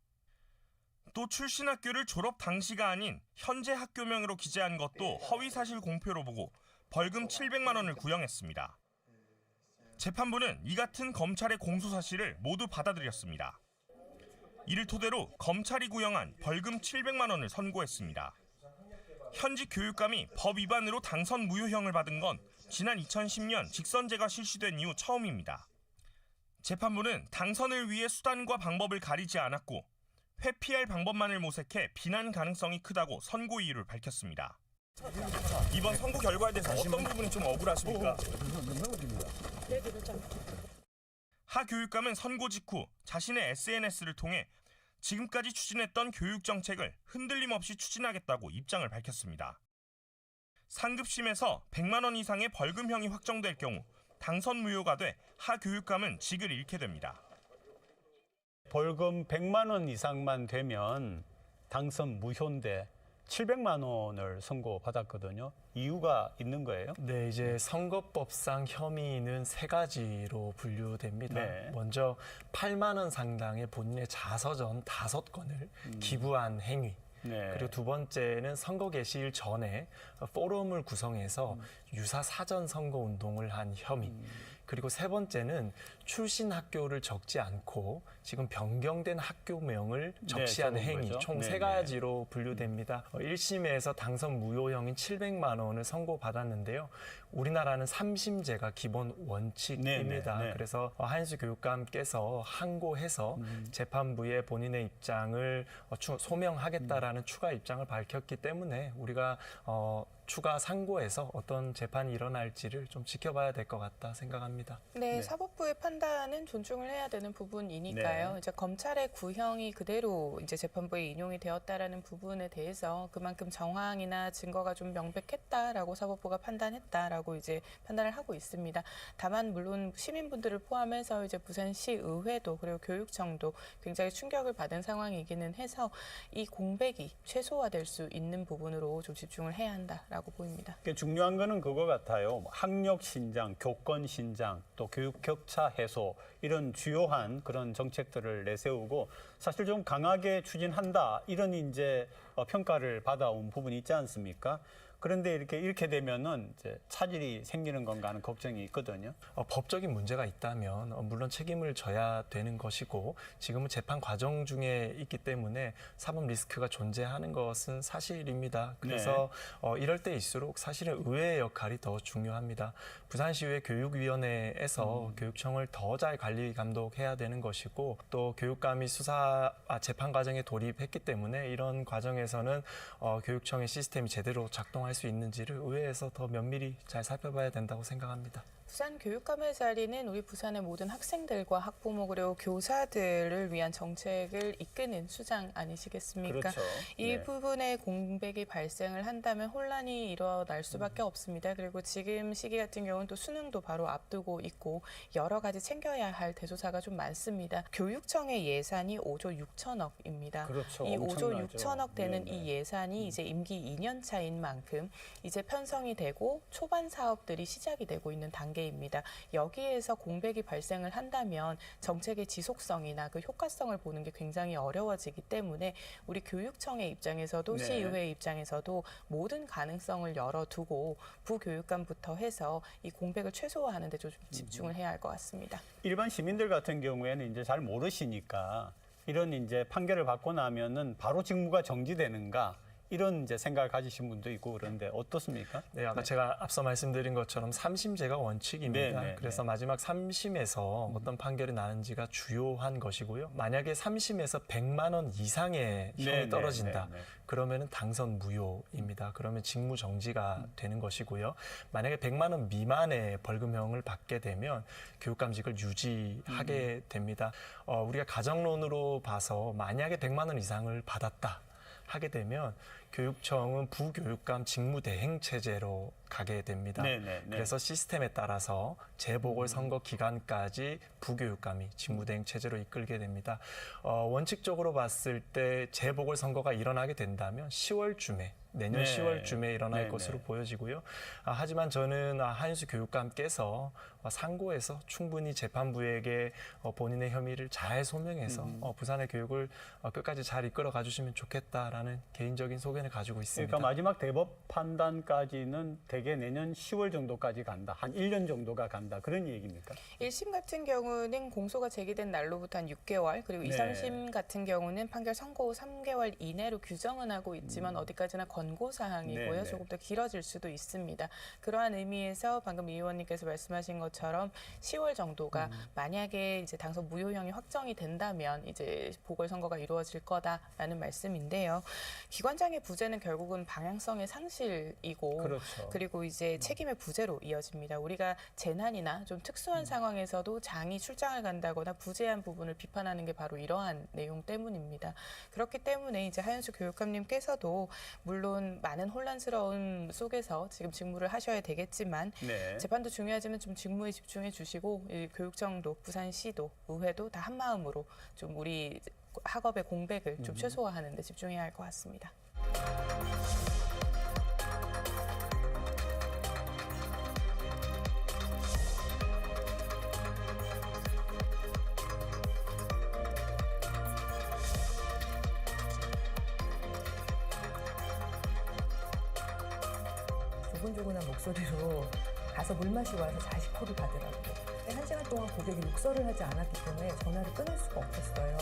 또 출신 학교를 졸업 당시가 아닌 현재 학교명으로 기재한 것도 허위사실 공표로 보고 벌금 700만 원을 구형했습니다. 재판부는 이 같은 검찰의 공소 사실을 모두 받아들였습니다. 이를 토대로 검찰이 구형한 벌금 700만 원을 선고했습니다. 현직 교육감이 법 위반으로 당선 무효형을 받은 건 지난 2010년 직선제가 실시된 이후 처음입니다. 재판부는 당선을 위해 수단과 방법을 가리지 않았고 회피할 방법만을 모색해 비난 가능성이 크다고 선고 이유를 밝혔습니다. 이번 선고 결과에 대해서 어떤 부분이 좀 억울하십니까? 하 교육감은 선고 직후 자신의 SNS를 통해 지금까지 추진했던 교육 정책을 흔들림 없이 추진하겠다고 입장을 밝혔습니다. 상급심에서 100만 원 이상의 벌금형이 확정될 경우 당선 무효가 돼 하 교육감은 직을 잃게 됩니다. 벌금 100만 원 이상만 되면 당선 무효인데 700만 원을 선고받았거든요. 이유가 있는 거예요? 네, 이제 선거법상 혐의는 세 가지로 분류됩니다. 네. 먼저 8만 원 상당의 본인의 자서전 5건을 기부한 행위. 네. 그리고 두 번째는 선거 개시일 전에 포럼을 구성해서 유사 사전 선거 운동을 한 혐의. 그리고 세 번째는 출신 학교를 적지 않고 지금 변경된 학교명을 적시한 적은 행위. 거죠. 총 네, 세 가지로 분류됩니다. 1심에서 당선 무효형인 700만 원을 선고받았는데요. 우리나라는 3심제가 기본 원칙입니다. 네, 네. 그래서 하윤수 교육감께서 항고해서 재판부에 본인의 입장을 소명하겠다라는 추가 입장을 밝혔기 때문에 우리가 추가 상고에서 어떤 재판이 일어날지를 좀 지켜봐야 될 것 같다 생각합니다. 네, 사법부의 판단은 존중을 해야 되는 부분이니까요. 네. 이제 검찰의 구형이 그대로 이제 재판부에 인용이 되었다라는 부분에 대해서 그만큼 정황이나 증거가 좀 명백했다라고 사법부가 판단했다라고 이제 판단을 하고 있습니다. 다만 물론 시민분들을 포함해서 이제 부산시 의회도 그리고 교육청도 굉장히 충격을 받은 상황이기는 해서 이 공백이 최소화될 수 있는 부분으로 좀 집중을 해야 한다라고 보입니다. 중요한 거는 그거 같아요. 학력 신장, 교권 신장, 또 교육 격차 해소 이런 주요한 그런 정책들을 내세우고 사실 좀 강하게 추진한다 이런 이제 평가를 받아온 부분이 있지 않습니까? 그런데 이렇게 되면은 이제 차질이 생기는 건가 하는 걱정이 있거든요. 법적인 문제가 있다면 물론 책임을 져야 되는 것이고 지금은 재판 과정 중에 있기 때문에 사법 리스크가 존재하는 것은 사실입니다. 그래서 이럴 때일수록 사실은 의회의 역할이 더 중요합니다. 부산시의회 교육위원회에서 교육청을 더 잘 관리 감독해야 되는 것이고 또 교육감이 재판 과정에 돌입했기 때문에 이런 과정에서는 교육청의 시스템이 제대로 작동할 수 있는지를 의회에서 더 면밀히 잘 살펴봐야 된다고 생각합니다. 부산 교육감의 자리는 우리 부산의 모든 학생들과 학부모 그리고 교사들을 위한 정책을 이끄는 수장 아니시겠습니까? 그렇죠. 이 부분에 공백이 발생을 한다면 혼란이 일어날 수밖에 없습니다. 그리고 지금 시기 같은 경우는 또 수능도 바로 앞두고 있고 여러 가지 챙겨야 할 대조사가 좀 많습니다. 교육청의 예산이 5조 6천억입니다. 그렇죠. 이 5조 엄청나죠. 6천억 되는 네네. 이 예산이 이제 임기 2년 차인 만큼 이제 편성이 되고 초반 사업들이 시작이 되고 있는 단계입니다. 여기에서 공백이 발생을 한다면 정책의 지속성이나 그 효과성을 보는 게 굉장히 어려워지기 때문에 우리 교육청의 입장에서도 시의회 입장에서도 모든 가능성을 열어두고 부교육감부터 해서 이 공백을 최소화하는 데 좀 집중을 해야 할 것 같습니다. 일반 시민들 같은 경우에는 이제 잘 모르시니까 이런 이제 판결을 받고 나면은 바로 직무가 정지되는가? 이런 이제 생각을 가지신 분도 있고 그런데 어떻습니까? 네, 아까 제가 앞서 말씀드린 것처럼 3심제가 원칙입니다. 네, 네, 그래서 마지막 3심에서 어떤 판결이 나는지가 주요한 것이고요. 만약에 3심에서 100만 원 이상의 형이 떨어진다. 그러면은 당선 무효입니다. 그러면 직무 정지가 되는 것이고요. 만약에 100만 원 미만의 벌금형을 받게 되면 교육감직을 유지하게 됩니다. 우리가 가정론으로 봐서 만약에 100만 원 이상을 받았다 하게 되면 교육청은 부교육감 직무대행 체제로 가게 됩니다. 그래서 시스템에 따라서 재보궐선거 기간까지 부교육감이 직무대행 체제로 이끌게 됩니다. 원칙적으로 봤을 때 재보궐선거가 일어나게 된다면 10월쯤에 내년 10월쯤에 일어날 것으로 보여지고요. 하지만 저는 한윤수 교육감께서 상고에서 충분히 재판부에게 본인의 혐의를 잘 소명해서 부산의 교육을 끝까지 잘 이끌어 가주시면 좋겠다라는 개인적인 소견을 가지고 있습니다. 그러니까 마지막 대법 판단까지는 대개 내년 10월 정도까지 간다. 한 1년 정도가 간다. 그런 얘기입니까? 1심 같은 경우는 공소가 제기된 날로부터 한 6개월 그리고 2, 3심 같은 경우는 판결 선고 후 3개월 이내로 규정은 하고 있지만 어디까지나 권고사항이고요. 조금 더 길어질 수도 있습니다. 그러한 의미에서 방금 이 의원님께서 말씀하신 것처럼 10월 정도가 만약에 이제 당선 무효형이 확정이 된다면 이제 보궐선거가 이루어질 거다라는 말씀인데요. 기관장의 부재는 결국은 방향성의 상실이고 그리고 이제 책임의 부재로 이어집니다. 우리가 재난이나 좀 특수한 상황에서도 장이 출장을 간다거나 부재한 부분을 비판하는 게 바로 이러한 내용 때문입니다. 그렇기 때문에 이제 하윤수 교육감님께서도 물론 많은 혼란스러움 속에서 지금 직무를 하셔야 되겠지만 재판도 중요하지만 좀 직무에 집중해 주시고 교육청도 부산시도 의회도 다 한마음으로 좀 우리 학업의 공백을 좀 최소화하는 데 집중해야 할 것 같습니다. 조곤조곤한 목소리로 가서 물 마시고 와서 자식 코를 가더라고요. 1시간 동안 고객이 욕설을 하지 않았기 때문에 전화를 끊을 수가 없었어요.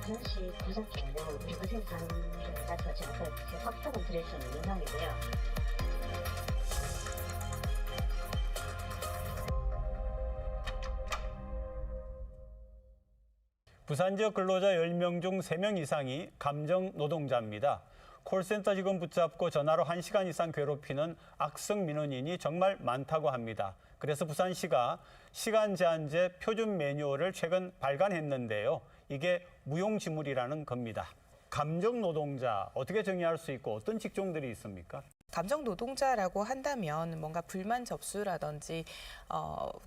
부산시 구석기는 우리 고생 사람들을 따라서 제가 확답을 드릴 수 있는 영상이고요. 부산 지역 근로자 10명 중 3명 이상이 감정 노동자입니다. 콜센터 직원 붙잡고 전화로 1시간 이상 괴롭히는 악성 민원인이 정말 많다고 합니다. 그래서 부산시가 시간 제한제 표준 매뉴얼을 최근 발간했는데요. 이게 무용지물이라는 겁니다. 감정 노동자 어떻게 정의할 수 있고 어떤 직종들이 있습니까? 감정 노동자라고 한다면 뭔가 불만 접수라든지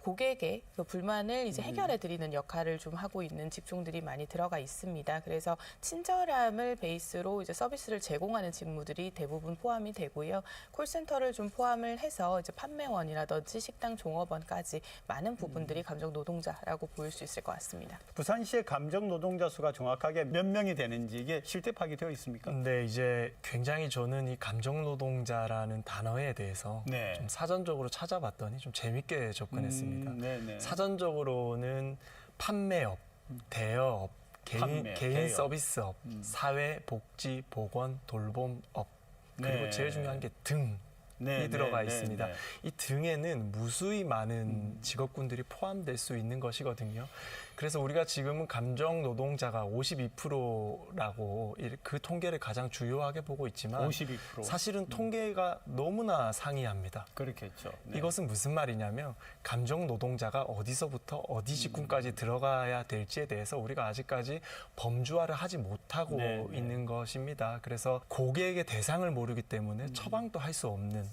고객의 그 불만을 이제 해결해 드리는 역할을 좀 하고 있는 직종들이 많이 들어가 있습니다. 그래서 친절함을 베이스로 이제 서비스를 제공하는 직무들이 대부분 포함이 되고요. 콜센터를 좀 포함을 해서 이제 판매원이라든지 식당 종업원까지 많은 부분들이 감정 노동자라고 보일 수 있을 것 같습니다. 부산시의 감정 노동자 수가 정확하게 몇 명이 되는지 이게 실태 파악되어 있습니까? 네, 이제 굉장히 저는 이 감정 노동자라는 단어에 대해서 좀 사전적으로 찾아봤더니 좀 재밌게 접근했습니다. 사전적으로는 판매업, 대여업, 개인 대여. 서비스업, 사회, 복지, 보건, 돌봄업, 그리고 제일 중요한 게 등이 들어가 있습니다. 이 등에는 무수히 많은 직업군들이 포함될 수 있는 것이거든요. 그래서 우리가 지금은 감정 노동자가 52%라고 그 통계를 가장 주요하게 보고 있지만 52%. 사실은 통계가 너무나 상이합니다. 그렇겠죠. 네. 이것은 무슨 말이냐면 감정 노동자가 어디서부터 어디 직군까지 들어가야 될지에 대해서 우리가 아직까지 범주화를 하지 못하고 있는 것입니다. 그래서 고객의 대상을 모르기 때문에 처방도 할 수 없는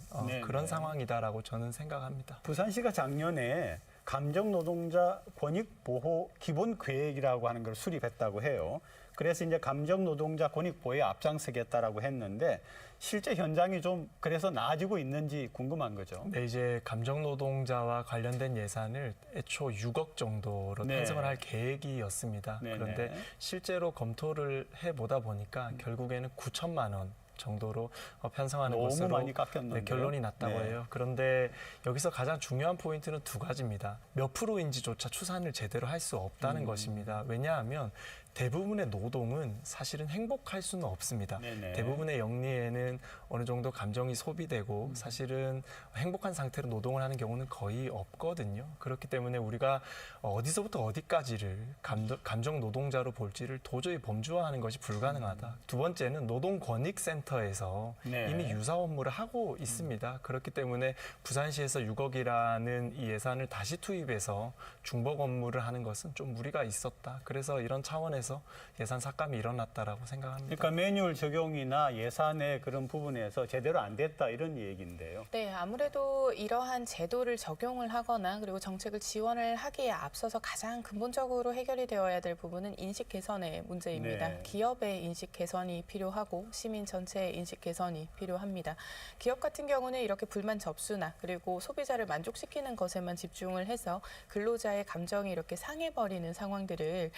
그런 상황이다라고 저는 생각합니다. 부산시가 작년에 감정 노동자 권익 보호 기본 계획이라고 하는 걸 수립했다고 해요. 그래서 이제 감정 노동자 권익 보호에 앞장서겠다라고 했는데 실제 현장이 좀 그래서 나아지고 있는지 궁금한 거죠. 네, 이제 감정 노동자와 관련된 예산을 애초 6억 정도로 편성을 할 계획이었습니다. 그런데 실제로 검토를 해보다 보니까 결국에는 9천만 원 정도로 편성하는 것으로 많이 깎였는데요. 결론이 났다고 해요. 그런데 여기서 가장 중요한 포인트는 두 가지입니다. 몇 프로인지조차 추산을 제대로 할 수 없다는 것입니다. 왜냐하면 대부분의 노동은 사실은 행복할 수는 없습니다. 대부분의 영리에는 어느 정도 감정이 소비되고 사실은 행복한 상태로 노동을 하는 경우는 거의 없거든요. 그렇기 때문에 우리가 어디서부터 어디까지를 감정 노동자로 볼지를 도저히 범주화하는 것이 불가능하다. 두 번째는 노동권익센터에서 이미 유사 업무를 하고 있습니다. 그렇기 때문에 부산시에서 6억이라는 이 예산을 다시 투입해서 중복 업무를 하는 것은 좀 무리가 있었다. 그래서 이런 차원에서 예산 삭감이 일어났다라고 생각합니다. 그러니까 매뉴얼 적용이나 예산의 그런 부분에서 제대로 안 됐다 이런 얘기인데요. 네, 아무래도 이러한 제도를 적용을 하거나 그리고 정책을 지원을 하기에 앞서서 가장 근본적으로 해결이 되어야 될 부분은 인식 개선의 문제입니다. 기업의 인식 개선이 필요하고 시민 전체의 인식 개선이 필요합니다. 기업 같은 경우는 이렇게 불만 접수나 그리고 소비자를 만족시키는 것에만 집중을 해서 근로자의 감정이 이렇게 상해버리는 상황들을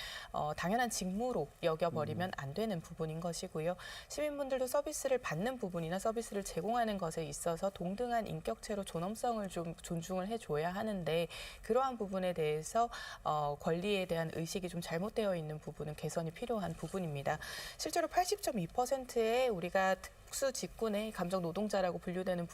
당연한 직무로 여겨버리면 안 되는 부분인 것이고요. 시민분들도 서비스를 받는 부분이나 서비스를 제공하는 것에 있어서 동등한 인격체로 존엄성을 좀 존중을 해줘야 하는데 그러한 부분에 대해서 권리에 대한 의식이 좀 잘못되어 있는 부분은 개선이 필요한 부분입니다. 실제로 80.2%의 우리가 특수 직군의 감정 노동자라고 분류되는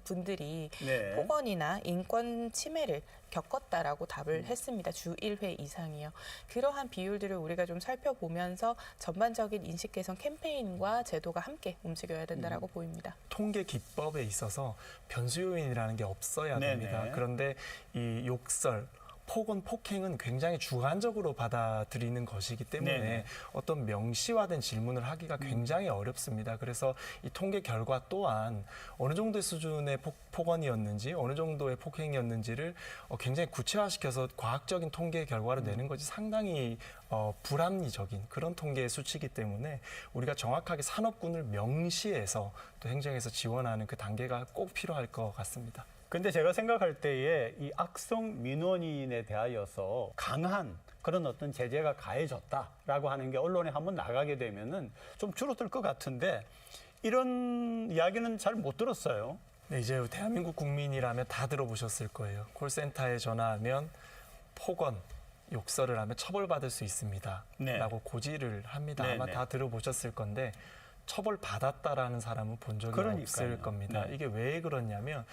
분들이 폭언이나 인권 침해를 겪었다라고 답을 했습니다. 주 1회 이상이요. 그러한 비율들을 우리가 좀 살펴보면서 전반적인 인식 개선 캠페인과 제도가 함께 움직여야 된다라고 보입니다. 통계 기법에 있어서 변수 요인이라는 게 없어야 됩니다. 그런데 이 욕설, 폭언, 폭행은 굉장히 주관적으로 받아들이는 것이기 때문에 어떤 명시화된 질문을 하기가 굉장히 어렵습니다. 그래서 이 통계 결과 또한 어느 정도의 수준의 폭언이었는지 어느 정도의 폭행이었는지를 굉장히 구체화시켜서 과학적인 통계 결과를 내는 것이 상당히 불합리적인 그런 통계의 수치이기 때문에 우리가 정확하게 산업군을 명시해서 또 행정에서 지원하는 그 단계가 꼭 필요할 것 같습니다. 근데 제가 생각할 때에 이 악성 민원인에 대하여서 강한 그런 어떤 제재가 가해졌다라고 하는 게 언론에 한번 나가게 되면은 좀 줄어들 것 같은데 이런 이야기는 잘 못 들었어요. 네, 이제 대한민국 국민이라면 다 들어보셨을 거예요. 콜센터에 전화하면 폭언, 욕설을 하면 처벌받을 수 있습니다. 라고 고지를 합니다. 아마 다 들어보셨을 건데 처벌받았다라는 사람은 본 적이 없을 겁니다. 이게 왜 그러냐면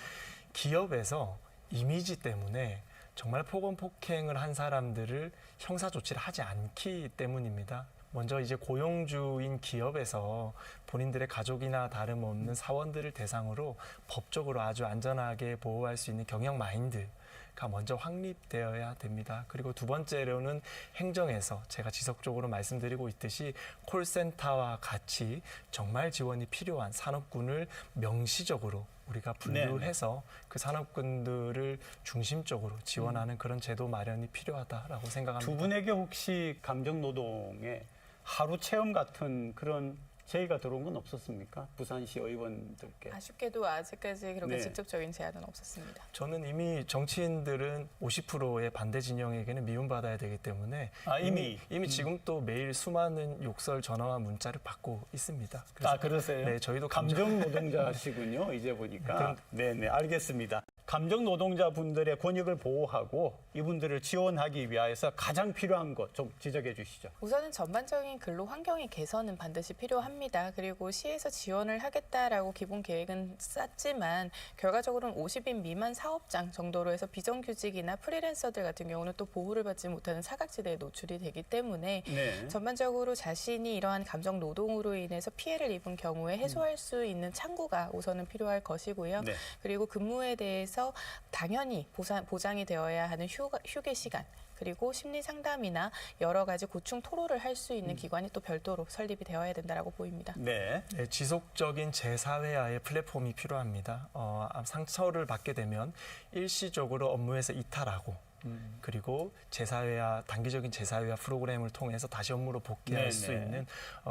기업에서 이미지 때문에 정말 폭언폭행을 한 사람들을 형사 조치를 하지 않기 때문입니다. 먼저 이제 고용주인 기업에서 본인들의 가족이나 다름없는 사원들을 대상으로 법적으로 아주 안전하게 보호할 수 있는 경영 마인드가 먼저 확립되어야 됩니다. 그리고 두 번째로는 행정에서 제가 지속적으로 말씀드리고 있듯이 콜센터와 같이 정말 지원이 필요한 산업군을 명시적으로 우리가 분류해서 그 산업군들을 중심적으로 지원하는 그런 제도 마련이 필요하다라고 생각합니다. 두 분에게 혹시 감정노동에 하루 체험 같은 그런 제의가 들어온 건 없었습니까? 부산시 의원들께. 아쉽게도 아직까지 그렇게 네. 직접적인 제안은 없었습니다. 저는 이미 정치인들은 50%의 반대 진영에게는 미움받아야 되기 때문에 이미 지금 또 매일 수많은 욕설 전화와 문자를 받고 있습니다. 아, 그러세요? 네, 저희도 감정 노동자시군요. 이제 보니까. 네, 알겠습니다. 감정 노동자분들의 권익을 보호하고 이분들을 지원하기 위해서 가장 필요한 것 좀 지적해 주시죠. 우선은 전반적인 근로 환경의 개선은 반드시 필요합니다. 그리고 시에서 지원을 하겠다라고 기본 계획은 쌌지만 결과적으로는 50인 미만 사업장 정도로 해서 비정규직이나 프리랜서들 같은 경우는 또 보호를 받지 못하는 사각지대에 노출이 되기 때문에 네. 전반적으로 자신이 이러한 감정 노동으로 인해서 피해를 입은 경우에 해소할 수 있는 창구가 우선은 필요할 것이고요. 네. 그리고 근무에 대해서 당연히 보장이 되어야 하는 휴게 시간 그리고 심리 상담이나 여러 가지 고충 토로를 할 수 있는 기관이 또 별도로 설립이 되어야 된다라고 보입니다. 네. 네, 지속적인 재사회화의 플랫폼이 필요합니다. 상처를 받게 되면 일시적으로 업무에서 이탈하고 그리고 단기적인 재사회화 프로그램을 통해서 다시 업무로 복귀할 수 있는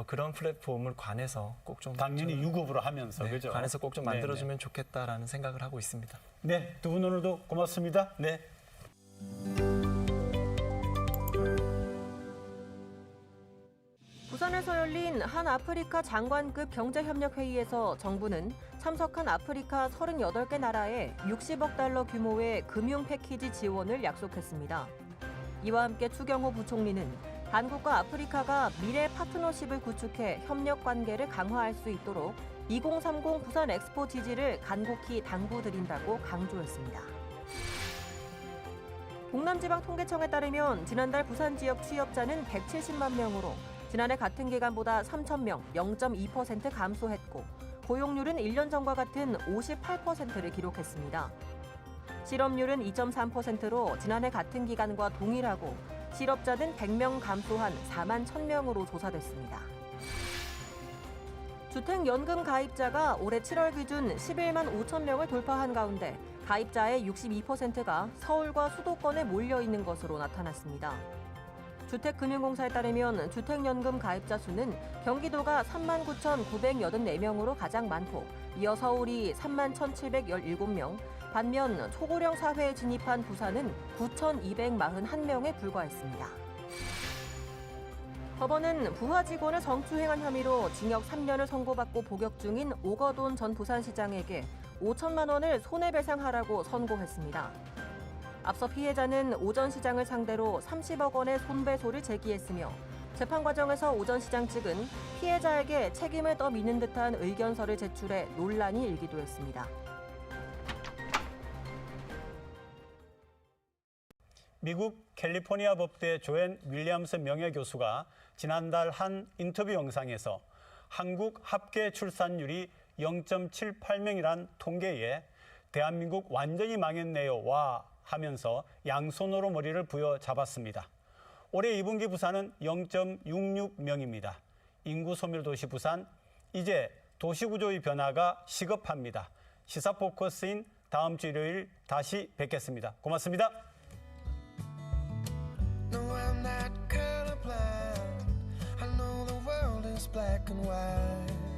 그런 플랫폼을 관해서 꼭 좀 당연히 유급으로 하면서 그죠? 관해서 꼭 좀 만들어주면 좋겠다라는 생각을 하고 있습니다. 네, 두 분 오늘도 고맙습니다. 네. 부산에서 열린 한 아프리카 장관급 경제협력회의에서 정부는 참석한 아프리카 38개 나라에 60억 달러 규모의 금융 패키지 지원을 약속했습니다. 이와 함께 추경호 부총리는 한국과 아프리카가 미래 파트너십을 구축해 협력 관계를 강화할 수 있도록 2030 부산 엑스포 지지를 간곡히 당부드린다고 강조했습니다. 동남지방통계청에 따르면 지난달 부산 지역 취업자는 170만 명으로 지난해 같은 기간보다 3,000명, 0.2% 감소했고 고용률은 1년 전과 같은 58%를 기록했습니다. 실업률은 2.3%로 지난해 같은 기간과 동일하고 실업자는 100명 감소한 4만 1,000명으로 조사됐습니다. 주택연금 가입자가 올해 7월 기준 11만 5천 명을 돌파한 가운데 가입자의 62%가 서울과 수도권에 몰려 있는 것으로 나타났습니다. 주택금융공사에 따르면 주택연금 가입자 수는 경기도가 39,984명으로 가장 많고 이어 서울이 31,717명, 반면 초고령 사회에 진입한 부산은 9,241명에 불과했습니다. 법원은 부하 직원을 성추행한 혐의로 징역 3년을 선고받고 복역 중인 오거돈 전 부산시장에게 5천만 원을 손해배상하라고 선고했습니다. 앞서 피해자는 오 전 시장을 상대로 30억 원의 손배소를 제기했으며 재판 과정에서 오 전 시장 측은 피해자에게 책임을 떠미는 듯한 의견서를 제출해 논란이 일기도 했습니다. 미국 캘리포니아 법대 조앤 윌리엄스 명예교수가 지난달 한 인터뷰 영상에서 한국 합계 출산율이 0.78명이란 통계에 대한민국 완전히 망했네요 와 하면서 양손으로 머리를 부여잡았습니다. 올해 2분기 부산은 0.66명입니다. 인구 소멸 도시 부산, 이제 도시구조의 변화가 시급합니다. 시사 포커스인 다음 주 일요일 다시 뵙겠습니다. 고맙습니다. No, I'm not colorblind. I know the world is black and white.